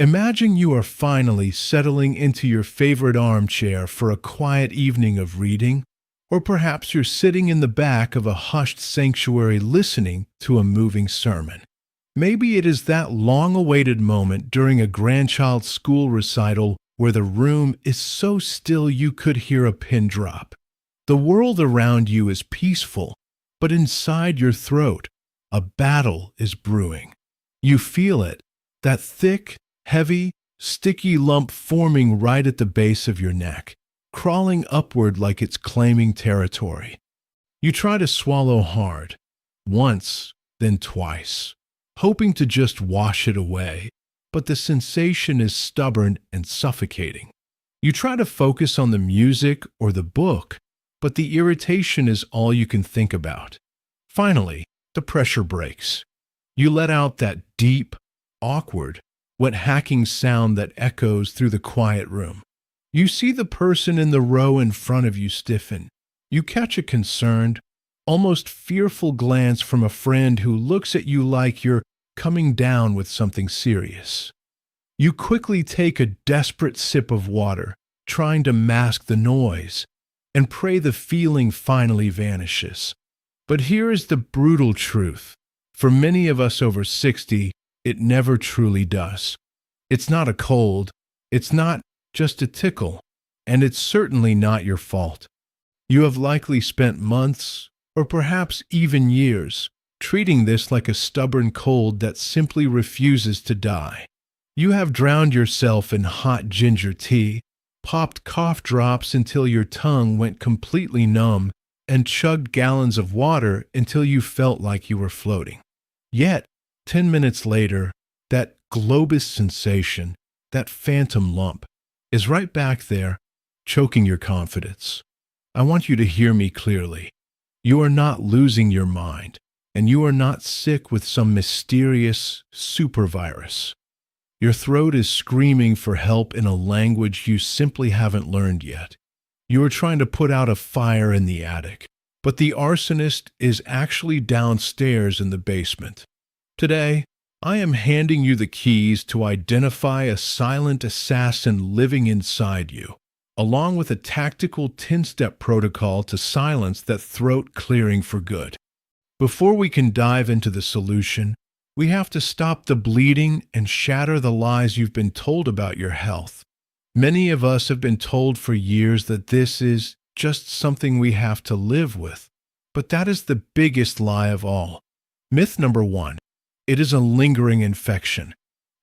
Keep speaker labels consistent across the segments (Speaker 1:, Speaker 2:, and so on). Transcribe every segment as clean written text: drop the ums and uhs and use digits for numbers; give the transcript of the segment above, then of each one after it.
Speaker 1: Imagine you are finally settling into your favorite armchair for a quiet evening of reading, or perhaps you're sitting in the back of a hushed sanctuary listening to a moving sermon. Maybe it is that long-awaited moment during a grandchild's school recital where the room is so still you could hear a pin drop. The world around you is peaceful, but inside your throat, a battle is brewing. You feel it, that thick, heavy, sticky lump forming right at the base of your neck, crawling upward like it's claiming territory. You try to swallow hard, once, then twice, hoping to just wash it away, but the sensation is stubborn and suffocating. You try to focus on the music or the book, but the irritation is all you can think about. Finally, the pressure breaks. You let out that deep, awkward, wet hacking sound that echoes through the quiet room. You see the person in the row in front of you stiffen. You catch a concerned, almost fearful glance from a friend who looks at you like you're coming down with something serious. You quickly take a desperate sip of water, trying to mask the noise, and pray the feeling finally vanishes. But here is the brutal truth. For many of us over 60, it never truly does. It's not a cold, it's not just a tickle, and it's certainly not your fault. You have likely spent months, or perhaps even years, treating this like a stubborn cold that simply refuses to die. You have drowned yourself in hot ginger tea, popped cough drops until your tongue went completely numb, and chugged gallons of water until you felt like you were floating. Yet, 10 minutes later, that globus sensation, that phantom lump, is right back there, choking your confidence. I want you to hear me clearly. You are not losing your mind, and you are not sick with some mysterious supervirus. Your throat is screaming for help in a language you simply haven't learned yet. You are trying to put out a fire in the attic, but the arsonist is actually downstairs in the basement. Today, I am handing you the keys to identify a silent assassin living inside you, along with a tactical 10-step protocol to silence that throat clearing for good. Before we can dive into the solution, we have to stop the bleeding and shatter the lies you've been told about your health. Many of us have been told for years that this is just something we have to live with, but that is the biggest lie of all. Myth number 1. It is a lingering infection.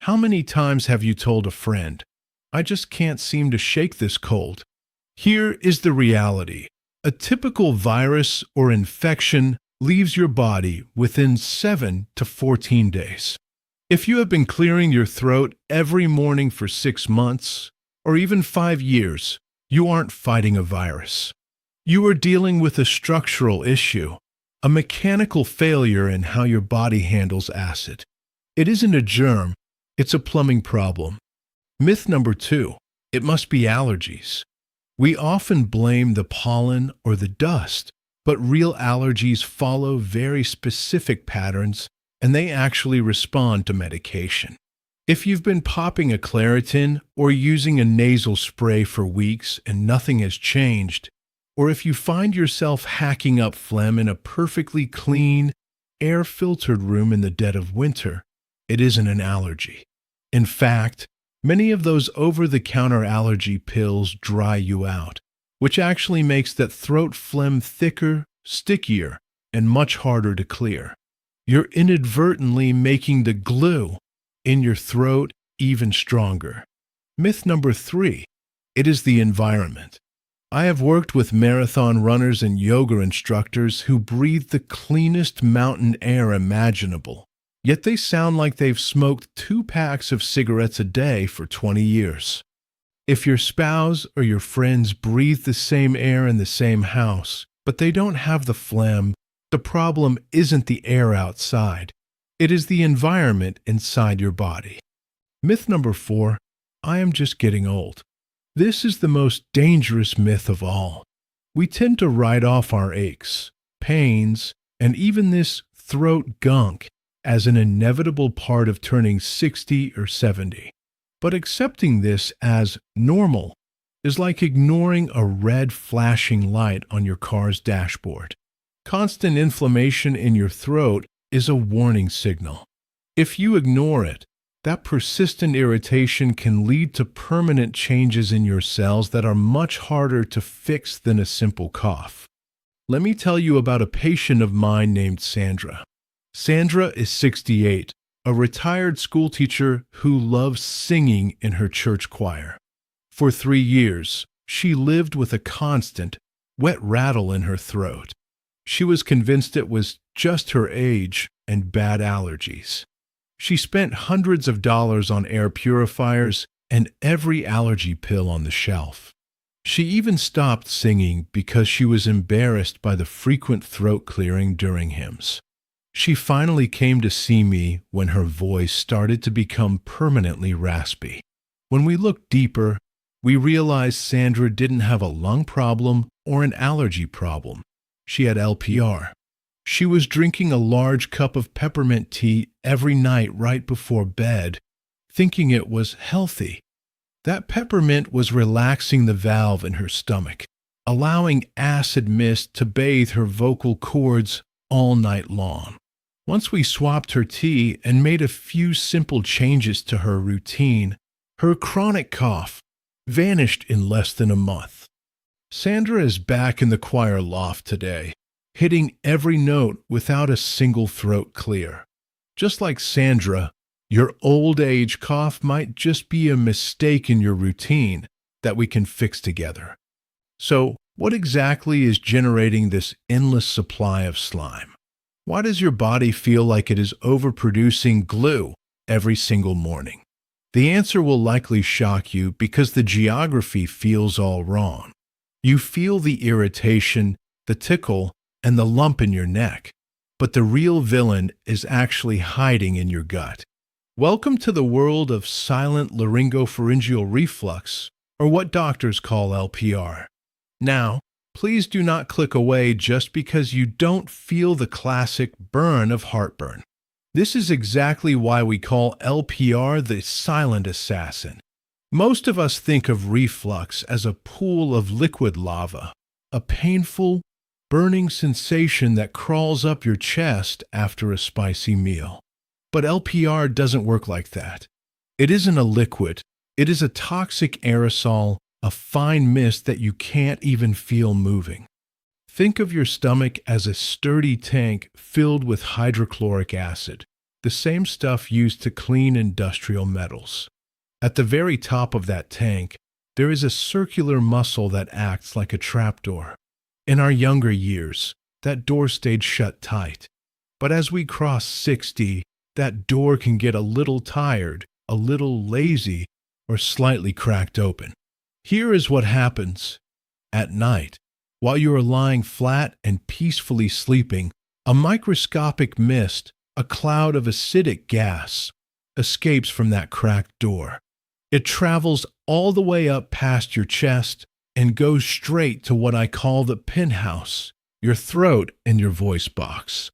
Speaker 1: How many times have you told a friend, "I just can't seem to shake this cold"? Here is the reality. A typical virus or infection leaves your body within 7 to 14 days. If you have been clearing your throat every morning for 6 months, or even 5 years, you aren't fighting a virus. You are dealing with a structural issue, a mechanical failure in how your body handles acid. It isn't a germ, it's a plumbing problem. Myth number 2, it must be allergies. We often blame the pollen or the dust, but real allergies follow very specific patterns, and they actually respond to medication. If you've been popping a Claritin or using a nasal spray for weeks and nothing has changed, or if you find yourself hacking up phlegm in a perfectly clean, air-filtered room in the dead of winter, it isn't an allergy. In fact, many of those over-the-counter allergy pills dry you out, which actually makes that throat phlegm thicker, stickier, and much harder to clear. You're inadvertently making the glue in your throat even stronger. Myth number 3, it is the environment. I have worked with marathon runners and yoga instructors who breathe the cleanest mountain air imaginable, yet they sound like they've smoked 2 packs of cigarettes a day for 20 years. If your spouse or your friends breathe the same air in the same house, but they don't have the phlegm, the problem isn't the air outside. It is the environment inside your body. Myth number 4, I am just getting old. This is the most dangerous myth of all. We tend to write off our aches, pains, and even this throat gunk as an inevitable part of turning 60 or 70. But accepting this as normal is like ignoring a red flashing light on your car's dashboard. Constant inflammation in your throat is a warning signal. If you ignore it, that persistent irritation can lead to permanent changes in your cells that are much harder to fix than a simple cough. Let me tell you about a patient of mine named Sandra. Sandra is 68, a retired schoolteacher who loves singing in her church choir. For 3 years, she lived with a constant, wet rattle in her throat. She was convinced it was just her age and bad allergies. She spent hundreds of dollars on air purifiers and every allergy pill on the shelf. She even stopped singing because she was embarrassed by the frequent throat clearing during hymns. She finally came to see me when her voice started to become permanently raspy. When we looked deeper, we realized Sandra didn't have a lung problem or an allergy problem. She had LPR. She was drinking a large cup of peppermint tea every night right before bed, thinking it was healthy. That peppermint was relaxing the valve in her stomach, allowing acid mist to bathe her vocal cords all night long. Once we swapped her tea and made a few simple changes to her routine, her chronic cough vanished in less than a month. Sandra is back in the choir loft today, hitting every note without a single throat clear. Just like Sandra, your old age cough might just be a mistake in your routine that we can fix together. So, what exactly is generating this endless supply of slime? Why does your body feel like it is overproducing glue every single morning? The answer will likely shock you because the geography feels all wrong. You feel the irritation, the tickle, and the lump in your neck, but the real villain is actually hiding in your gut. Welcome to the world of silent laryngopharyngeal reflux, or what doctors call LPR. Now, please do not click away just because you don't feel the classic burn of heartburn. This is exactly why we call LPR the silent assassin. Most of us think of reflux as a pool of liquid lava, a painful, burning sensation that crawls up your chest after a spicy meal. But LPR doesn't work like that. It isn't a liquid. It is a toxic aerosol, a fine mist that you can't even feel moving. Think of your stomach as a sturdy tank filled with hydrochloric acid, the same stuff used to clean industrial metals. At the very top of that tank, there is a circular muscle that acts like a trapdoor. In our younger years, that door stayed shut tight. But as we cross 60, that door can get a little tired, a little lazy, or slightly cracked open. Here is what happens. At night, while you are lying flat and peacefully sleeping, a microscopic mist, a cloud of acidic gas, escapes from that cracked door. It travels all the way up past your chest and goes straight to what I call the penthouse, your throat and your voice box.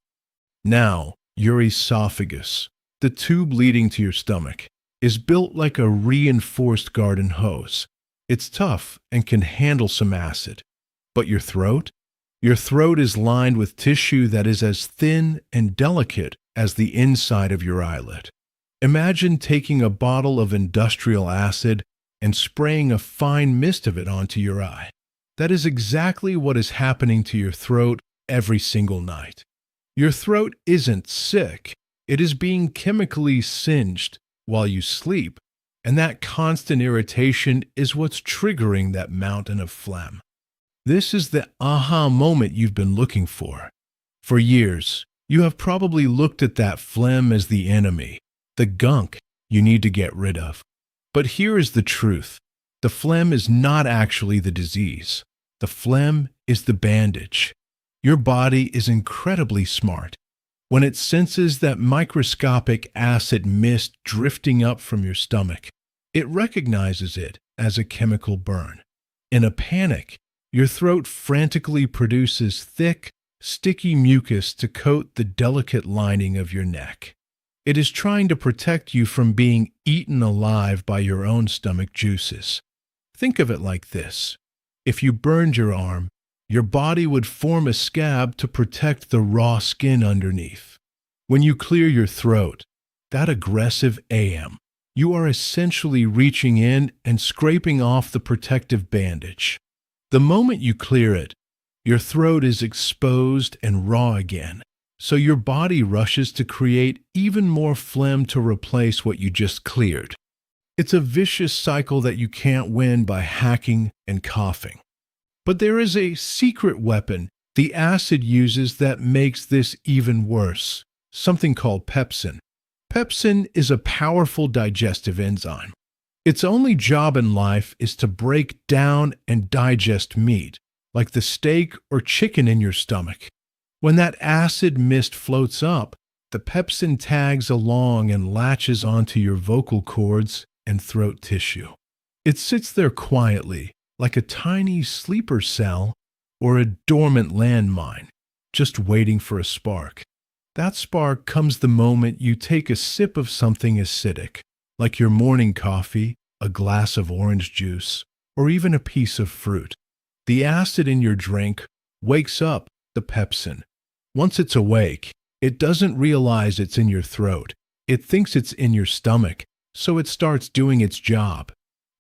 Speaker 1: Now, your esophagus, the tube leading to your stomach, is built like a reinforced garden hose. It's tough and can handle some acid. But your throat? Your throat is lined with tissue that is as thin and delicate as the inside of your eyelid. Imagine taking a bottle of industrial acid and spraying a fine mist of it onto your eye. That is exactly what is happening to your throat every single night. Your throat isn't sick. It is being chemically singed while you sleep, and that constant irritation is what's triggering that mountain of phlegm. This is the aha moment you've been looking for. For years, you have probably looked at that phlegm as the enemy, the gunk you need to get rid of. But here is the truth. The phlegm is not actually the disease. The phlegm is the bandage. Your body is incredibly smart. When it senses that microscopic acid mist drifting up from your stomach, it recognizes it as a chemical burn. In a panic, your throat frantically produces thick, sticky mucus to coat the delicate lining of your neck. It is trying to protect you from being eaten alive by your own stomach juices. Think of it like this. If you burned your arm, your body would form a scab to protect the raw skin underneath. When you clear your throat, that aggressive AM, you are essentially reaching in and scraping off the protective bandage. The moment you clear it, your throat is exposed and raw again, so your body rushes to create even more phlegm to replace what you just cleared. It's a vicious cycle that you can't win by hacking and coughing. But there is a secret weapon the acid uses that makes this even worse, something called pepsin. Pepsin is a powerful digestive enzyme. Its only job in life is to break down and digest meat, like the steak or chicken in your stomach. When that acid mist floats up, the pepsin tags along and latches onto your vocal cords and throat tissue. It sits there quietly, like a tiny sleeper cell or a dormant landmine, just waiting for a spark. That spark comes the moment you take a sip of something acidic, like your morning coffee, a glass of orange juice, or even a piece of fruit. The acid in your drink wakes up the pepsin. Once it's awake, it doesn't realize it's in your throat. It thinks it's in your stomach, so it starts doing its job.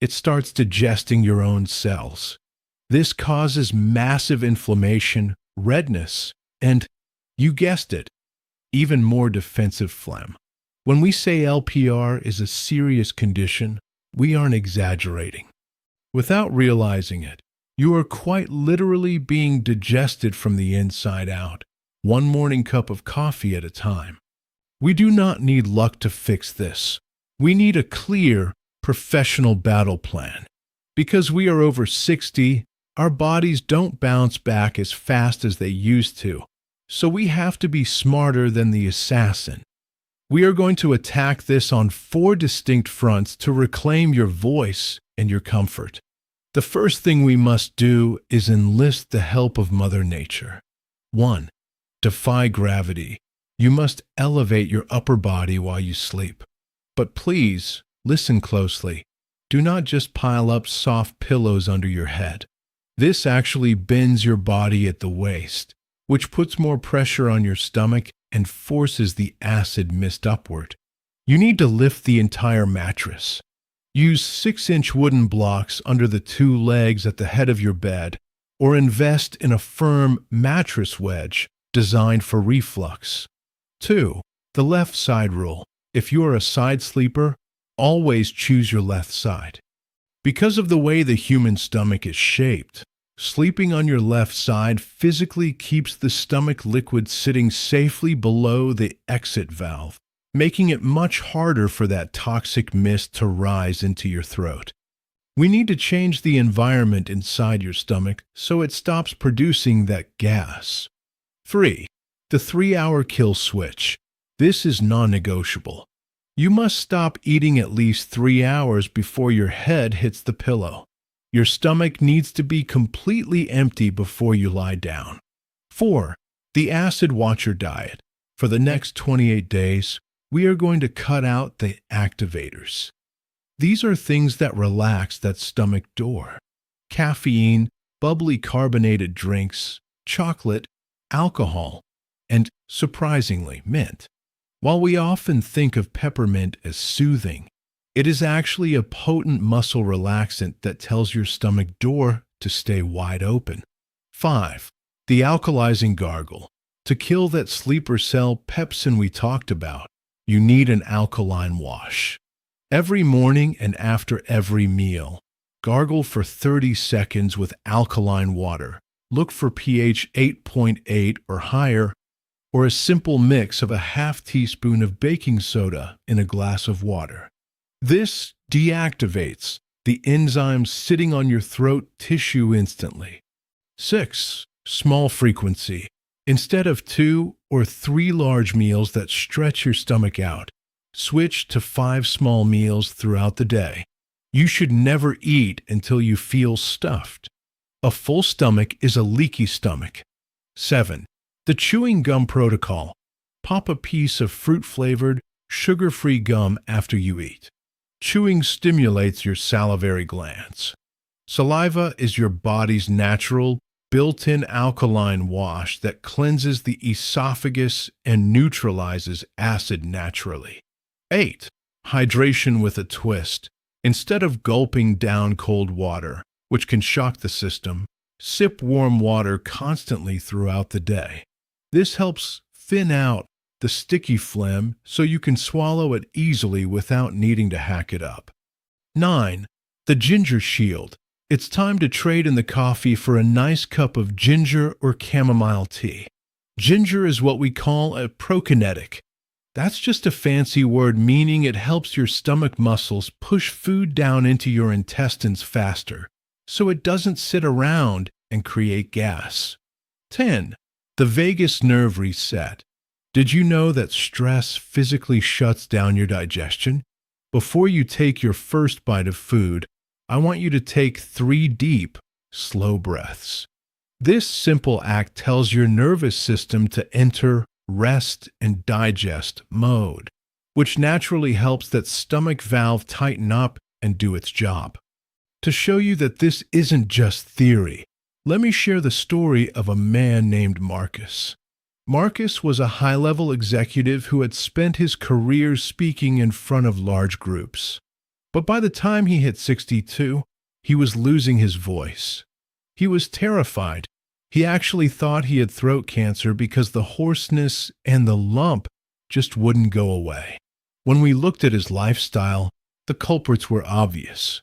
Speaker 1: It starts digesting your own cells. This causes massive inflammation, redness, and, you guessed it, even more defensive phlegm. When we say LPR is a serious condition, we aren't exaggerating. Without realizing it, you are quite literally being digested from the inside out, one morning cup of coffee at a time. We do not need luck to fix this. We need a clear, professional battle plan. Because we are over 60, our bodies don't bounce back as fast as they used to, so we have to be smarter than the assassin. We are going to attack this on 4 distinct fronts to reclaim your voice and your comfort. The first thing we must do is enlist the help of Mother Nature. 1. Defy gravity. You must elevate your upper body while you sleep. But please, listen closely. Do not just pile up soft pillows under your head. This actually bends your body at the waist, which puts more pressure on your stomach and forces the acid mist upward. You need to lift the entire mattress. Use 6-inch wooden blocks under the 2 legs at the head of your bed, or invest in a firm mattress wedge designed for reflux. 2. The left side rule. If you are a side sleeper, always choose your left side. Because of the way the human stomach is shaped, sleeping on your left side physically keeps the stomach liquid sitting safely below the exit valve, making it much harder for that toxic mist to rise into your throat. We need to change the environment inside your stomach so it stops producing that gas. 3. The 3-hour kill switch. This is non-negotiable. You must stop eating at least 3 hours before your head hits the pillow. Your stomach needs to be completely empty before you lie down. 4. The acid watcher diet. For the next 28 days, we are going to cut out the activators. These are things that relax that stomach door. Caffeine, bubbly carbonated drinks, chocolate, alcohol, and, surprisingly, mint. While we often think of peppermint as soothing, it is actually a potent muscle relaxant that tells your stomach door to stay wide open. 5. The alkalizing gargle. To kill that sleeper cell pepsin we talked about, you need an alkaline wash. Every morning and after every meal, gargle for 30 seconds with alkaline water. Look for pH 8.8 or higher, or a simple mix of a half teaspoon of baking soda in a glass of water. This deactivates the enzymes sitting on your throat tissue instantly. 6. Small frequency. Instead of 2 or 3 large meals that stretch your stomach out, switch to 5 small meals throughout the day. You should never eat until you feel stuffed. A full stomach is a leaky stomach. 7. The chewing gum protocol. Pop a piece of fruit-flavored, sugar-free gum after you eat. Chewing stimulates your salivary glands. Saliva is your body's natural, built-in alkaline wash that cleanses the esophagus and neutralizes acid naturally. 8. Hydration with a twist. Instead of gulping down cold water, which can shock the system, sip warm water constantly throughout the day. This helps thin out the sticky phlegm so you can swallow it easily without needing to hack it up. 9. The Ginger Shield. It's time to trade in the coffee for a nice cup of ginger or chamomile tea. Ginger is what we call a prokinetic. That's just a fancy word meaning it helps your stomach muscles push food down into your intestines faster, so it doesn't sit around and create gas. 10. The vagus nerve reset. Did you know that stress physically shuts down your digestion? Before you take your first bite of food, I want you to take 3 deep, slow breaths. This simple act tells your nervous system to enter rest and digest mode, which naturally helps that stomach valve tighten up and do its job. To show you that this isn't just theory, let me share the story of a man named Mucus. Mucus was a high-level executive who had spent his career speaking in front of large groups. But by the time he hit 62, he was losing his voice. He was terrified. He actually thought he had throat cancer because the hoarseness and the lump just wouldn't go away. When we looked at his lifestyle, the culprits were obvious.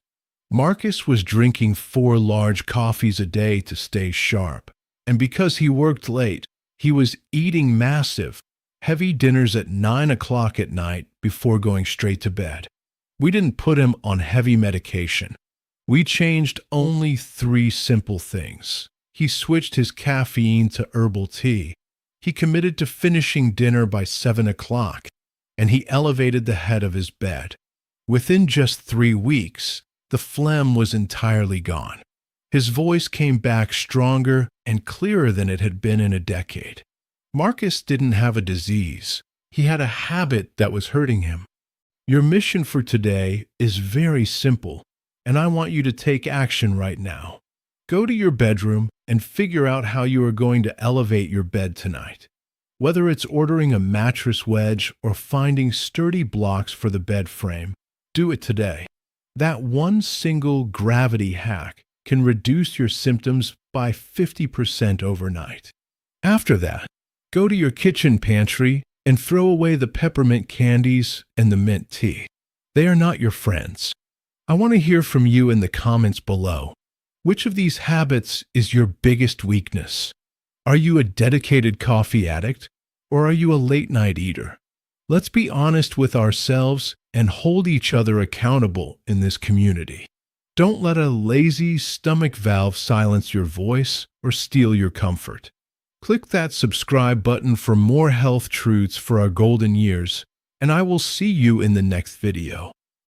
Speaker 1: Mucus was drinking 4 large coffees a day to stay sharp, and because he worked late, he was eating massive, heavy dinners at 9 o'clock at night before going straight to bed. We didn't put him on heavy medication. We changed only 3 simple things. He switched his caffeine to herbal tea. He committed to finishing dinner by 7 o'clock, and he elevated the head of his bed. Within just 3 weeks, the phlegm was entirely gone. His voice came back stronger and clearer than it had been in a decade. Mucus didn't have a disease. He had a habit that was hurting him. Your mission for today is very simple, and I want you to take action right now. Go to your bedroom and figure out how you are going to elevate your bed tonight. Whether it's ordering a mattress wedge or finding sturdy blocks for the bed frame, do it today. That one single gravity hack can reduce your symptoms by 50% overnight. After that, go to your kitchen pantry and throw away the peppermint candies and the mint tea. They are not your friends. I want to hear from you in the comments below. Which of these habits is your biggest weakness? Are you a dedicated coffee addict, or are you a late-night eater? Let's be honest with ourselves and hold each other accountable in this community. Don't let a lazy stomach valve silence your voice or steal your comfort. Click that subscribe button for more health truths for our golden years, and I will see you in the next video.